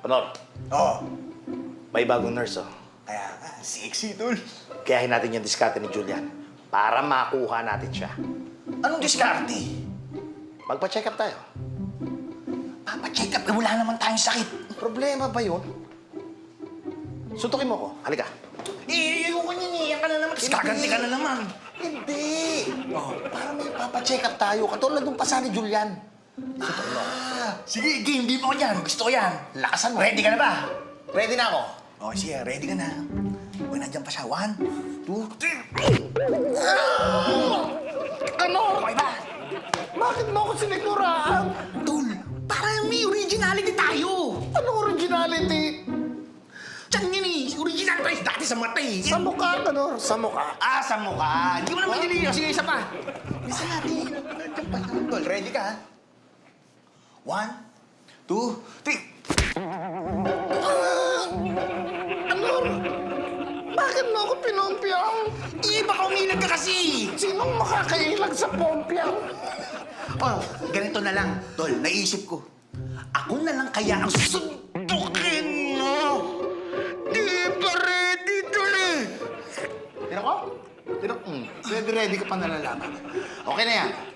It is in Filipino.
Honor, Oo. may bagong nurse, oh. Kaya nga, sexy, tol. Kayahin natin yung diskarte ni Julian para makuha natin siya. Anong diskarte? Magpa-check up tayo. Papacheck up, eh, wala naman tayong sakit. Problema ba yun? Suntukin mo ko. Halika. Ayoko niya, ka na naman. Tapos kaganti ka na naman. Hindi. Oh, para may papacheck up tayo. Katulad nung pasa ni Julian. Sige, game, di mo ko yan. Gusto ko yan. Lakasan mo. Ready ka na ba? Ready na ako. Okay, sige, ready ka na. Uy, nandiyan pa siya. 1, 2, 3. Ano? Okay ba? Bakit mo ako siniguraan? Tol, parang may originality tayo. Anong originality? Diyan yun eh. Original pa yung dati sa mata eh. Sa mukha, ano? Sa mukha. Ah, sa mukha. Hindi mo naman nililiyo. Sige, isa pa. Isa natin. Nandiyan pa yan. Tol, ready ka ha? 1, 2, 3. Ano? Bakit mo ako pinumpiyang? Baka umilag ka kasi. Sinong makakailag sa pompyang? Oh, ganito na lang. Tol, naisip ko. Ako na lang kaya ang suntukin mo. Di ba ready, Tol eh? Tira ko? Tira ko? Ready ka pa nalalaman. Okay na yan.